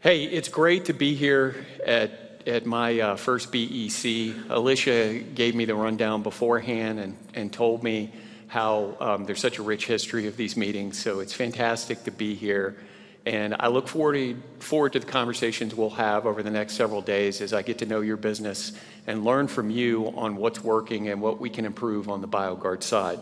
Hey, it's great to be here at my first BEC. Alicia gave me the rundown beforehand and told me how there's such a rich history of these meetings, so it's fantastic to be here. And I look forward to the conversations we'll have over the next several days as I get to know your business and learn from you on what's working and what we can improve on the BioGuard side.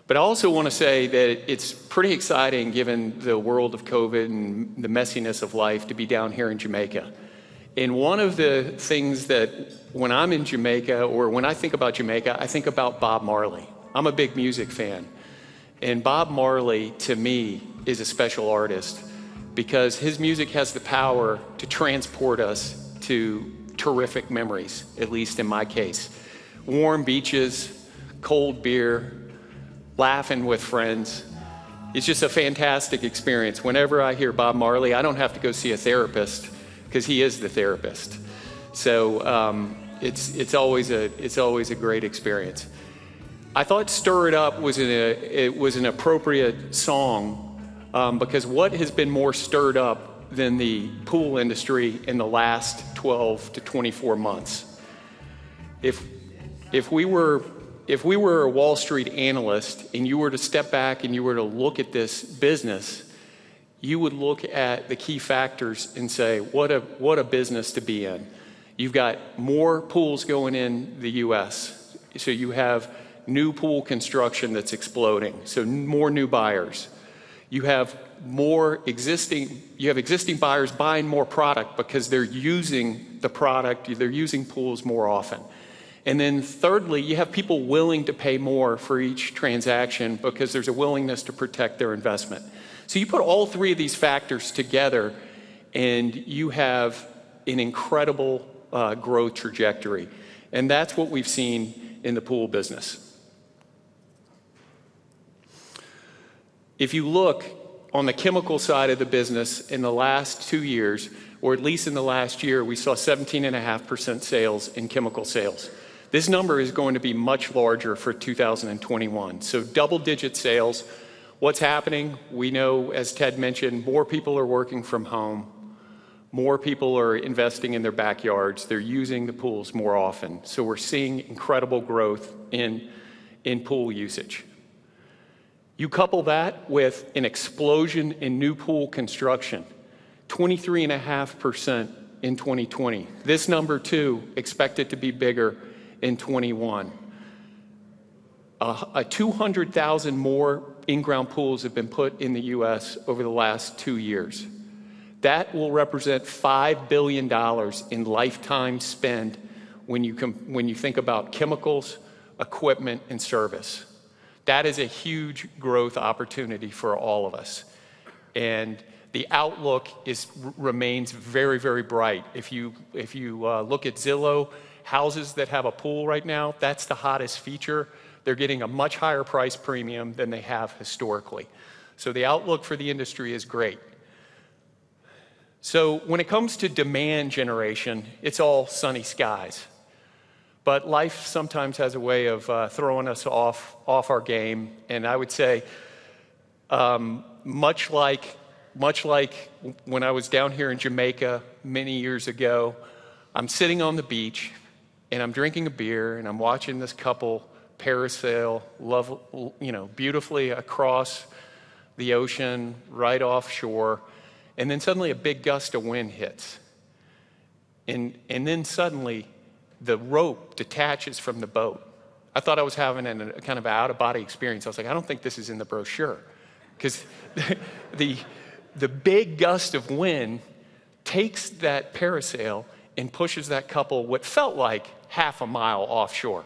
But I also want to say that it's pretty exciting, given the world of COVID and the messiness of life, to be down here in Jamaica. And one of the things that when I'm in Jamaica, or when I think about Jamaica, I think about Bob Marley. I'm a big music fan. And Bob Marley, to me, is a special artist because his music has the power to transport us to terrific memories, at least in my case. Warm beaches, cold beer, laughing with friends. It's just a fantastic experience. Whenever I hear Bob Marley, I don't have to go see a therapist because he is the therapist. So it's always a great experience. I thought "Stir It Up" was an appropriate song because what has been more stirred up than the pool industry in the last 12 to 24 months? If we were a Wall Street analyst and you were to step back and you were to look at this business, you would look at the key factors and say, what a business to be in. You've got more pools going in the US. So you have new pool construction that's exploding. So more new buyers. You have existing buyers buying more product because they're using the product, they're using pools more often. And then thirdly, you have people willing to pay more for each transaction because there's a willingness to protect their investment. So you put all three of these factors together and you have an incredible growth trajectory. And that's what we've seen in the pool business. If you look on the chemical side of the business in the last 2 years, or at least in the last year, we saw 17.5% sales in chemical sales. This number is going to be much larger for 2021. So double-digit sales. What's happening? We know, as Ted mentioned, more people are working from home. More people are investing in their backyards. They're using the pools more often. So we're seeing incredible growth in pool usage. You couple that with an explosion in new pool construction, 23.5% in 2020. This number, too, expected to be bigger in 21. 200,000 more in-ground pools have been put in the US over the last 2 years. That will represent $5 billion in lifetime spend when you think about chemicals, equipment, and service. That is a huge growth opportunity for all of us. And the outlook remains very, very bright. If you look at Zillow, houses that have a pool right now, that's the hottest feature. They're getting a much higher price premium than they have historically. So the outlook for the industry is great. So when it comes to demand generation, it's all sunny skies. But life sometimes has a way of throwing us off our game. And I would say, much like when I was down here in Jamaica many years ago, I'm sitting on the beach and I'm drinking a beer and I'm watching this couple parasail, beautifully across the ocean, right offshore, and then suddenly a big gust of wind hits. And then suddenly the rope detaches from the boat. I thought I was having a kind of out-of-body experience. I was like, I don't think this is in the brochure. Because the big gust of wind takes that parasail and pushes that couple what felt like half a mile offshore.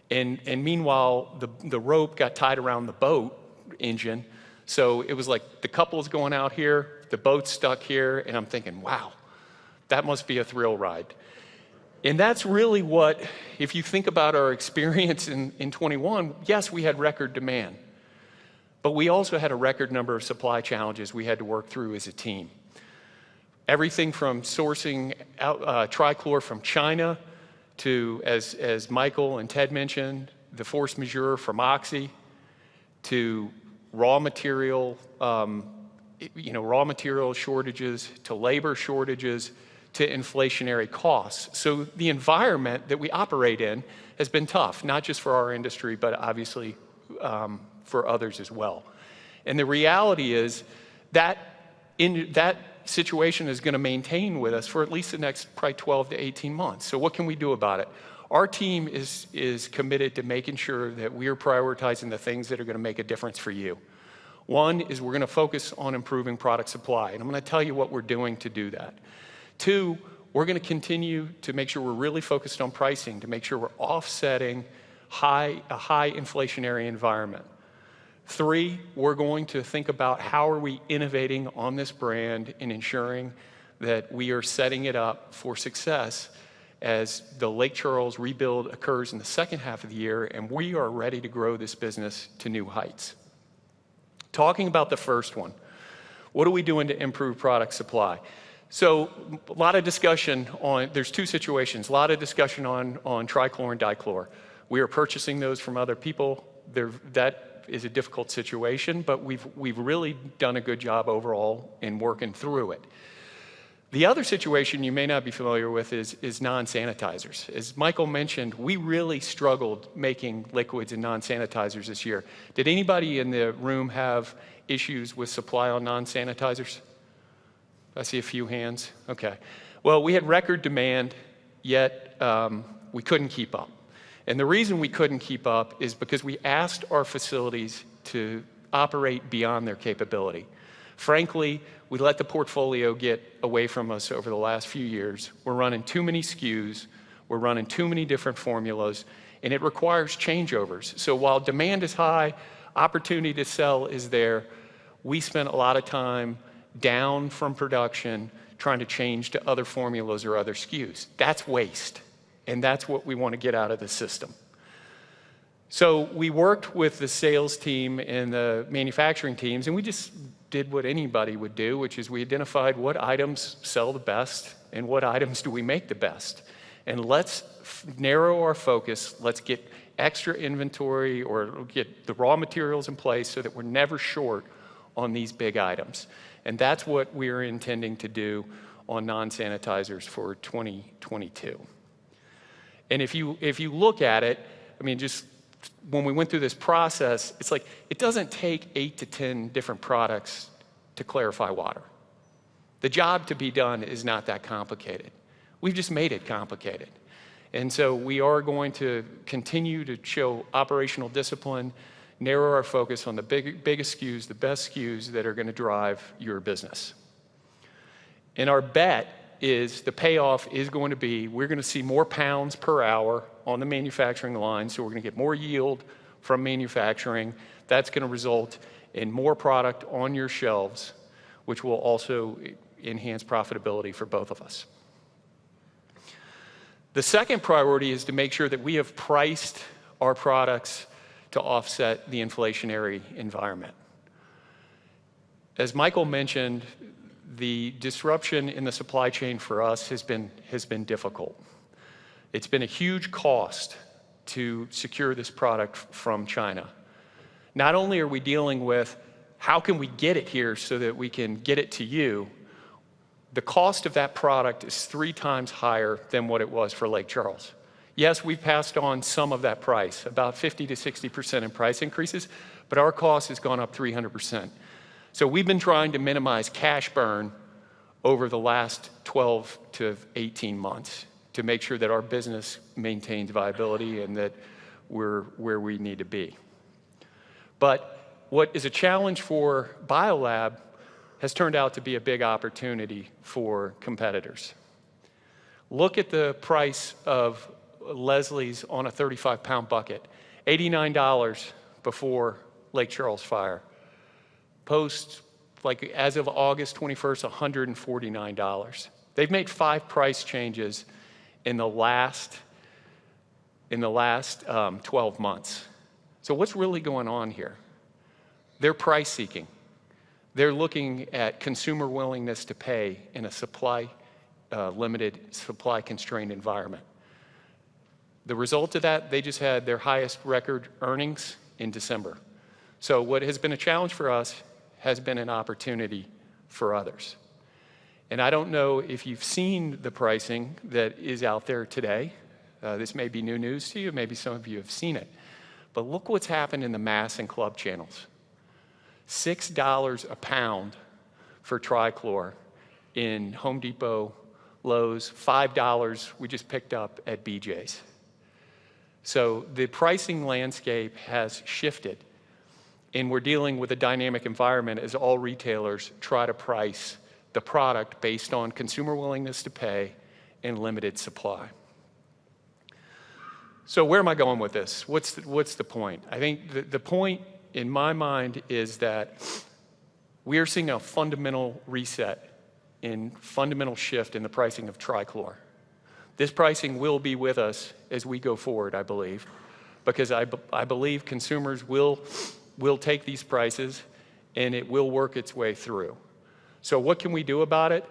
And meanwhile, the rope got tied around the boat engine. So it was like the couple's going out here, the boat's stuck here, and I'm thinking, wow, that must be a thrill ride. And that's really what, if you think about our experience in 21, yes, we had record demand. But we also had a record number of supply challenges we had to work through as a team. Everything from sourcing trichlor from China to, as Michael and Ted mentioned, the force majeure from Oxy, to raw material raw material shortages, to labor shortages, to inflationary costs. So the environment that we operate in has been tough, not just for our industry, but obviously for others as well. And the reality is that that situation is going to maintain with us for at least the next probably 12 to 18 months. So what can we do about it? Our team is committed to making sure that we are prioritizing the things that are going to make a difference for you. One is we're going to focus on improving product supply, and I'm going to tell you what we're doing to do that. Two, we're going to continue to make sure we're really focused on pricing, to make sure we're offsetting a high inflationary environment. Three, we're going to think about how are we innovating on this brand and ensuring that we are setting it up for success as the Lake Charles rebuild occurs in the second half of the year, and we are ready to grow this business to new heights. Talking about the first one, what are we doing to improve product supply? So a lot of discussion there's two situations, a lot of discussion on trichlor and dichlor. We are purchasing those from other people. That is a difficult situation, but we've really done a good job overall in working through it. The other situation you may not be familiar with is non-sanitizers. As Michael mentioned, we really struggled making liquids and non-sanitizers this year. Did anybody in the room have issues with supply on non-sanitizers? I see a few hands. Okay. Well, we had record demand, yet we couldn't keep up. And the reason we couldn't keep up is because we asked our facilities to operate beyond their capability. Frankly, we let the portfolio get away from us over the last few years. We're running too many SKUs, we're running too many different formulas, and it requires changeovers. So while demand is high, opportunity to sell is there, we spent a lot of time down from production trying to change to other formulas or other SKUs. That's waste. And that's what we want to get out of the system. So we worked with the sales team and the manufacturing teams, and we just did what anybody would do, which is we identified what items sell the best and what items do we make the best. And let's narrow our focus. Let's get extra inventory or get the raw materials in place so that we're never short on these big items. And that's what we're intending to do on non-sanitizers for 2022. And if you look at it, I mean, just when we went through this process, it's like it doesn't take 8 to 10 different products to clarify water. The job to be done is not that complicated. We've just made it complicated. And so we are going to continue to show operational discipline, narrow our focus on the biggest SKUs, the best SKUs that are going to drive your business. And our bet is the payoff is going to be, we're going to see more pounds per hour on the manufacturing line, so we're going to get more yield from manufacturing. That's going to result in more product on your shelves, which will also enhance profitability for both of us. The second priority is to make sure that we have priced our products to offset the inflationary environment. As Michael mentioned, the disruption in the supply chain for us has been difficult. It's been a huge cost to secure this product from China. Not only are we dealing with how can we get it here so that we can get it to you, the cost of that product is 3 times higher than what it was for Lake Charles. Yes, we passed on some of that price, about 50 to 60% in price increases, but our cost has gone up 300%. So we've been trying to minimize cash burn over the last 12 to 18 months to make sure that our business maintains viability and that we're where we need to be. But what is a challenge for BioLab has turned out to be a big opportunity for competitors. Look at the price of Leslie's on a 35-pound bucket, $89 before Lake Charles fire. Post, like as of August 21st, $149. They've made 5 price changes in the last 12 months. So what's really going on here? They're price seeking. They're looking at consumer willingness to pay in a limited supply constrained environment. The result of that, they just had their highest record earnings in December. So what has been a challenge for us has been an opportunity for others. And I don't know if you've seen the pricing that is out there today. This may be new news to you. Maybe some of you have seen it. But look what's happened in the mass and club channels. $6 a pound for trichlor in Home Depot, Lowe's, $5 we just picked up at BJ's. So the pricing landscape has shifted, and we're dealing with a dynamic environment as all retailers try to price the product based on consumer willingness to pay and limited supply. So where am I going with this? What's the point? I think the point in my mind is that we are seeing a fundamental reset in fundamental shift in the pricing of trichlor. This pricing will be with us as we go forward, I believe, because I believe consumers will take these prices and it will work its way through. So what can we do about it?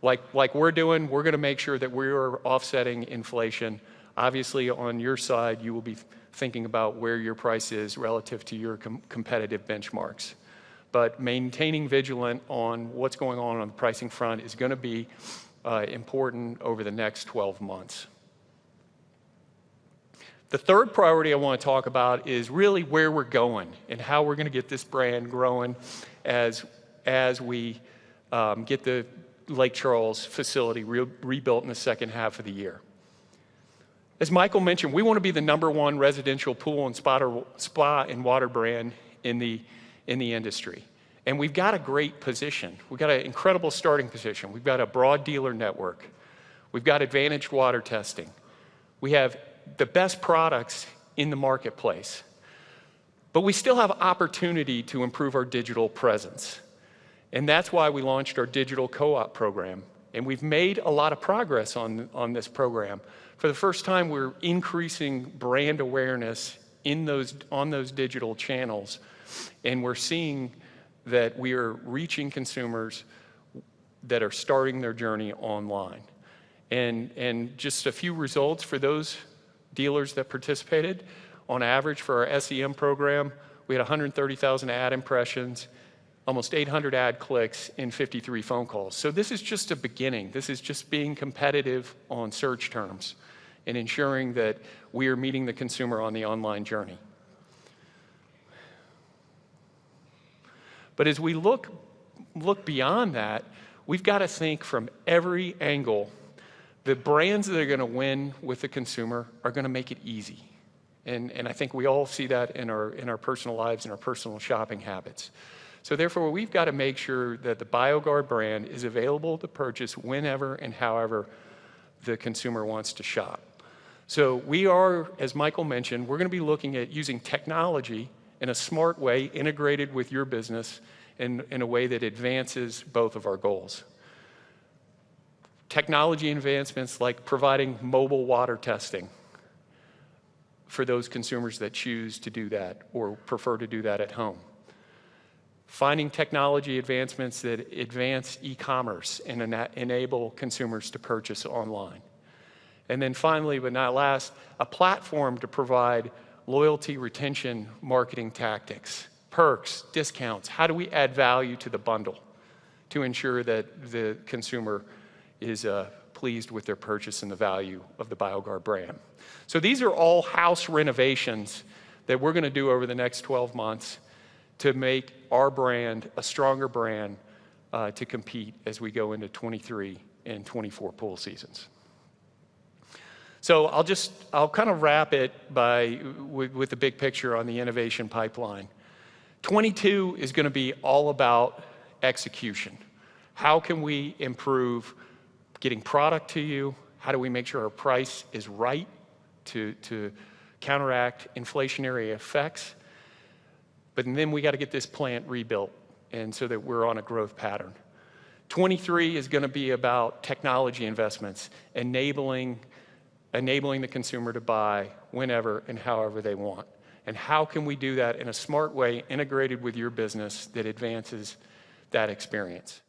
Like we're doing, we're going to make sure that we are offsetting inflation. Obviously, on your side, you will be thinking about where your price is relative to your competitive benchmarks. But maintaining vigilant on what's going on the pricing front is going to be important over the next 12 months. The third priority I want to talk about is really where we're going and how we're going to get this brand growing as we get the Lake Charles facility rebuilt in the second half of the year. As Michael mentioned, we want to be the #1 residential pool and spa and water brand in the industry. And we've got a great position. We've got an incredible starting position. We've got a broad dealer network. We've got advantaged water testing. We have the best products in the marketplace. But we still have opportunity to improve our digital presence. And that's why we launched our digital co-op program. And we've made a lot of progress on this program. For the first time, we're increasing brand awareness on those digital channels. And we're seeing that we are reaching consumers that are starting their journey online. And just a few results for those dealers that participated. On average, for our SEM program, we had 130,000 ad impressions, almost 800 ad clicks, and 53 phone calls. So this is just a beginning. This is just being competitive on search terms and ensuring that we are meeting the consumer on the online journey. But as we look beyond that, we've got to think from every angle. The brands that are going to win with the consumer are going to make it easy. And I think we all see that in our personal lives and our personal shopping habits. So therefore, we've got to make sure that the BioGuard brand is available to purchase whenever and however the consumer wants to shop. So we are, as Michael mentioned, we're going to be looking at using technology in a smart way, integrated with your business in a way that advances both of our goals. Technology advancements like providing mobile water testing for those consumers that choose to do that or prefer to do that at home. Finding technology advancements that advance e-commerce and enable consumers to purchase online. And then finally, but not last, a platform to provide loyalty retention marketing tactics, perks, discounts. How do we add value to the bundle to ensure that the consumer is pleased with their purchase and the value of the BioGuard brand? So these are all house renovations that we're going to do over the next 12 months to make our brand a stronger brand to compete as we go into 23 and 24 pool seasons. So I'll kind of wrap it with the big picture on the innovation pipeline. 22 is going to be all about execution. How can we improve getting product to you? How do we make sure our price is right to counteract inflationary effects? But then we got to get this plant rebuilt, and so that we're on a growth pattern. 23 is going to be about technology investments, enabling the consumer to buy whenever and however they want. And how can we do that in a smart way, integrated with your business, that advances that experience?